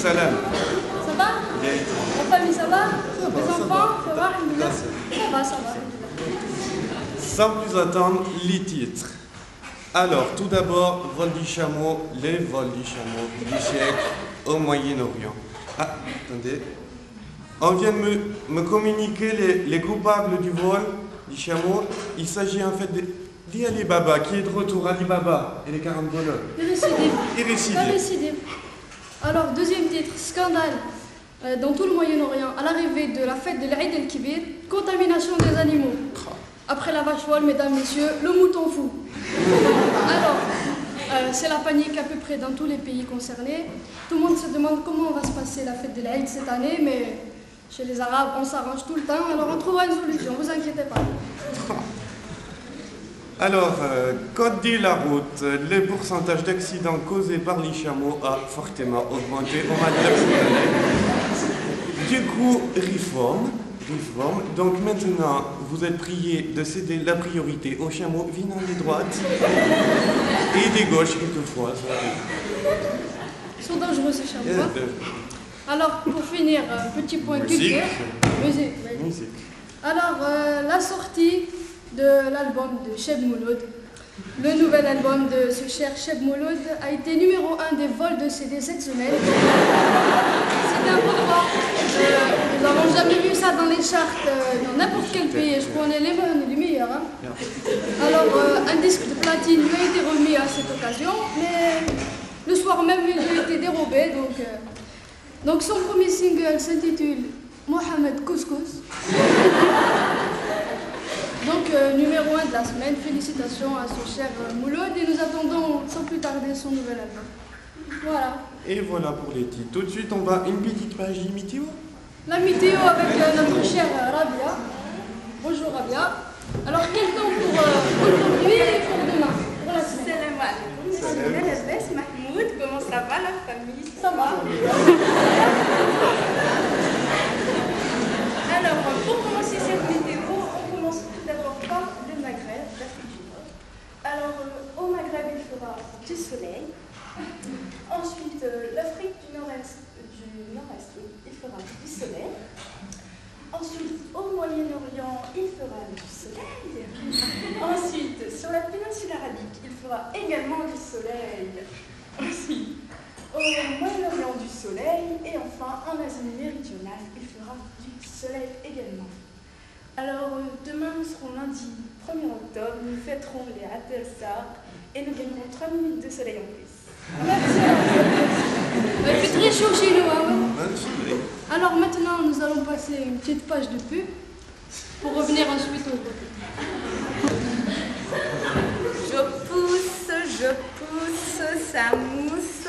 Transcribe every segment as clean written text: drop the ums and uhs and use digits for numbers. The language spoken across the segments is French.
salam. Ça va? La famille, ça va? Les enfants, ça va? Ça va. Sans plus attendre, les titres. Alors, tout d'abord, vol du chameau, les vols du chameau du siècle au Moyen-Orient. Ah, attendez. On vient de me communiquer les coupables du vol du chameau. Il s'agit en fait d'Ali Baba, qui est de retour. Ali Baba et les 40 voleurs. Irrécidive. Alors, deuxième titre, scandale. Dans tout le Moyen-Orient, à l'arrivée de la fête de l'Aïd el-Kibir, contamination des animaux. Après la vache folle, mesdames, messieurs, le mouton fou. Alors, c'est la panique à peu près dans tous les pays concernés. Tout le monde se demande comment va se passer la fête de l'Aïd cette année, mais chez les Arabes, on s'arrange tout le temps, alors on trouvera une solution, vous inquiétez pas. Alors, code dit la route, le pourcentage d'accidents causés par les chameaux a fortement augmenté au Maghreb cette année. Du coup, réforme. Donc maintenant, vous êtes priés de céder la priorité aux chameaux venant des droites et des gauches quelquefois. Ils sont dangereux ces chameaux. Alors, pour finir, petit point culture. Musique. Alors, la sortie de l'album de Cheb Mouloud. Le nouvel album de ce cher Cheb Mouloud a été numéro 1 des vols de CD cette semaine. C'était un peu droit. Nous n'avons jamais vu ça dans les charts dans n'importe quel pays. Je crois qu'on est les meilleurs. Hein. Alors, un disque de platine lui a été remis à cette occasion, mais le soir même, il a été dérobé. Donc son premier single s'intitule Mohamed Couscous. Donc, numéro 1 de la semaine, félicitations à ce cher Mouloud et nous attendons sans plus tarder son nouvel album. Voilà. Et voilà pour les titres. Tout de suite, on va une petite page météo. La météo avec notre chère Rabia. Bonjour Rabia. Alors, quel temps pour aujourd'hui et pour demain? Voilà, Salam alaikum. Mahmoud, comment ça va la famille? Ça va. Alors, pour commencer cette météo, on commence tout d'abord par le Maghreb, l'Afrique du Nord. Alors, au Maghreb, il fera du soleil. Ensuite, l'Afrique du Nord-Est, il fera du soleil. Ensuite, au Moyen-Orient, il fera du soleil. Ensuite, sur la péninsule arabique, il fera également du soleil. Ensuite, au Moyen-Orient, du soleil. Et enfin, en Asie méridionale, il fera du soleil également. Alors, demain, nous serons lundi 1er octobre, nous fêterons les Atelsar et nous gagnerons 3 minutes de soleil en plus. Il fait très chaud chez nous. Hein. Alors maintenant, nous allons passer une petite page de pub pour revenir ensuite au côté. Je pousse, ça mousse.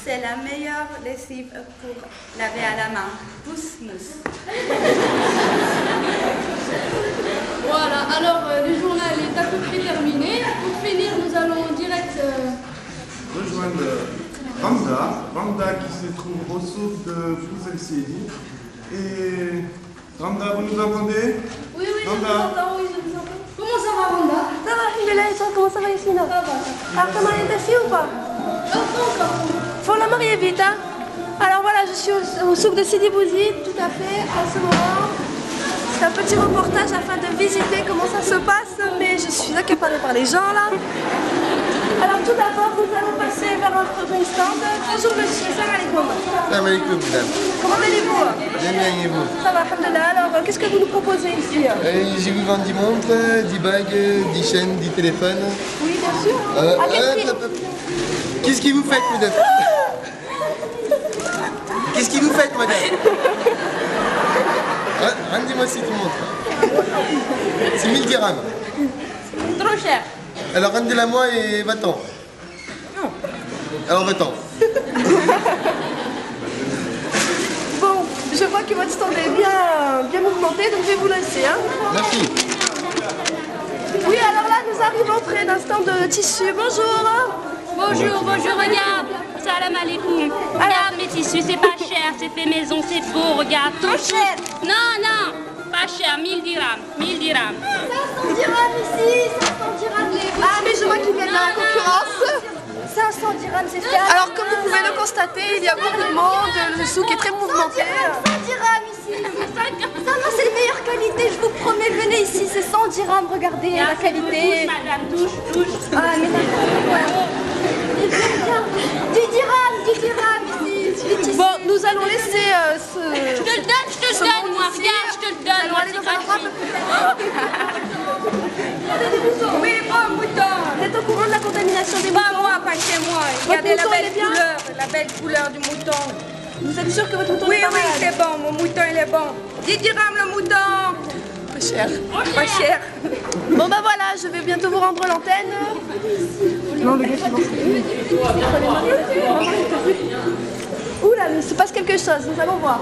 C'est la meilleure lessive pour laver à la main. Pousse-mousse. Voilà, alors le journal est à peu près terminé. Pour finir, nous allons en direct rejoindre Randa qui se trouve au sud de Fouzel Sidi. Et Randa, vous nous entendez? Oui, je Randa. vous entends, oui, je vous entends. Comment ça va, Randa? Ça va, alhamdoulilah, et toi, comment ça va, Yasmina? Ça va. Alors, t'as marié ta fille ou pas? Pas encore. Faut la marier vite, hein? Alors voilà, je suis au souk de Sidi Bouzid, tout à fait, à ce moment. C'est un petit reportage afin de visiter comment ça se passe, mais je suis accaparée par les gens, là. Alors tout d'abord, nous allons passer vers un premier stand. Bonjour monsieur, salam alaikum. Salam alaikum, madame. Comment allez-vous? Bien, bien, et vous? Ça va, alhamdoulilah. Alors, qu'est-ce que vous nous proposez ici? Je vous vends 10 montres, 10 bagues, 10 chaînes, 10 téléphones. Oui, bien sûr. À quel prix? Qu'est-ce que vous faites, madame? Qu'est-ce que vous faites, madame? Rendez-moi ces 10 montres. C'est 1000 dirhams. Trop cher. Alors rendez-la moi et va-t'en. Non. Alors va-t'en. Bon, je vois que votre stand est bien mouvementé, donc je vais vous laisser. Hein. Merci. Oui, alors là, nous arrivons près d'un stand de tissu. Bonjour. Bonjour, regarde. Salam alaikum. Regarde mes tissus, c'est pas cher, c'est fait maison, c'est beau, regarde. Trop cher. Non, pas cher, 1000 dirhams. 1000 dirhams. 500 dirhams ici, 500 dirhams les... Ah, mais je vois qu'il y a de la concurrence. 500 dirhams, c'est fait. Alors, comme vous pouvez le constater, il y a beaucoup de monde, le souk est très mouvementé. 100 dirhams ici. Ça, non, c'est de meilleure qualité, je vous promets. Venez ici, c'est 100 dirhams, regardez la qualité. Madame, touche. Ah, mais d'accord. 10 dirhams ici. Bon, nous allons laisser Je te le donne, moi, regarde, je te le donne. Moi, c'est gratuit. Oui, bon mouton. Vous êtes au courant de la contamination des moutons? Pas moi, pas chez moi. Regardez mouton, il est bien? la belle couleur du mouton. Vous êtes sûr que votre mouton Oui, est pas oui, malade? c'est bon, mon mouton il est bon. 10 dirhams le mouton. Pas cher. Pas cher. Bon bah voilà, je vais bientôt vous rendre l'antenne. Non, le gars qui Oula, mais il se passe quelque chose, nous allons voir.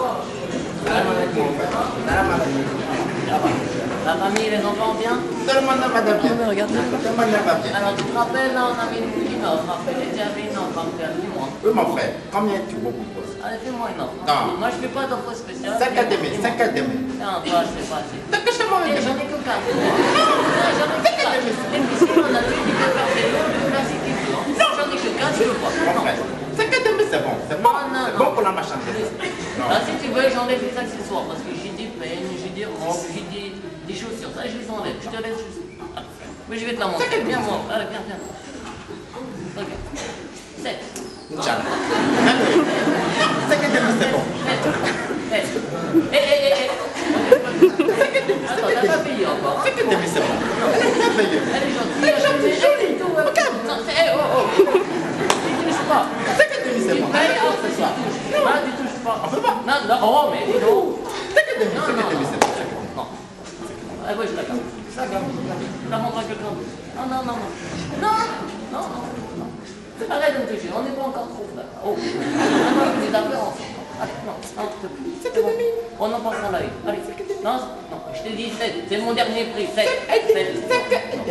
La famille, les enfants bien? Tout le monde n'a pas de bien. Mais regardez. Tout le monde n'a pas bien. Alors tu te rappelles, là, on avait une offre. Après, j'ai déjà fait une offre à me faire, dis-moi. Oui, mon frère, combien tu veux proposes? Allez, fais-moi une offre. Non. Moi, je fais pas d'offre spéciale. 5 à demi, 5 à demi. Non, toi, c'est pas assez. T'as que chez moi, Eh, j'en ai que 4. J'en ai que 4. Et puis, si on a vu du faire des lots, du classique et tout. J'en ai que 4, je veux pas. Mon frère, 5 à demi, c'est bon. C'est bon. Non, C'est non. bon pour la marchandise. Là, si tu veux, j'enlève les accessoires parce que j'ai des peines, j'ai des robes, j'ai des chaussures. Ça, je les enlève. Je te laisse juste. Ah. Mais je vais te la montrer. Viens, moi. Allez, viens. Regarde. 7. Inch'Allah. 5 à demi, c'est bon. Attends, t'as pas payé encore. 5 à demi, c'est bon. Elle est bien payée. Elle est gentille. Elle est gentille. Non, tu touches pas. 5 à demi, c'est Tu bon. payes après ça. Non, tu touches pas. On peut pas. Non, oh, mais dis donc. 5 à demi, 5 à demi, c'est bon. Non. Ah oui, je la garde. Ça garde. La montre à quelqu'un. Non. Arrête de me toucher, on n'est pas encore trop là. Oh, on a des affaires ensemble. Allez, non, s'il te plaît. C'est bon. On en passe à l'œil. Allez, non, je t'ai dit 7, c'est mon dernier prix. 7. 5 à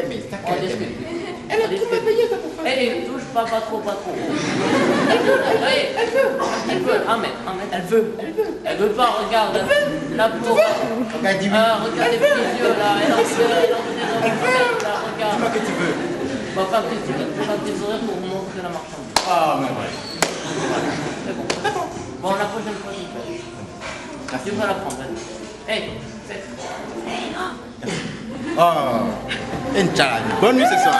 demi, 5 On à demi. discute. Elle est trop payée, ça pour faire. Eh, touche pas trop. Elle veut. Ahmed. Elle veut pas, regarde. La peau. Regarde, dis-moi. Regarde les petits yeux là. Elle en veut. Là, regarde. Dis-moi que tu veux. Va faire des sourires pour vous montrer la marchandise. Ah, mais ouais. C'est bon. Bon, la prochaine fois, tu fais. Tu vas la prendre. Hey, c'est. Oh, Inch'Allah. Bonne nuit ce soir.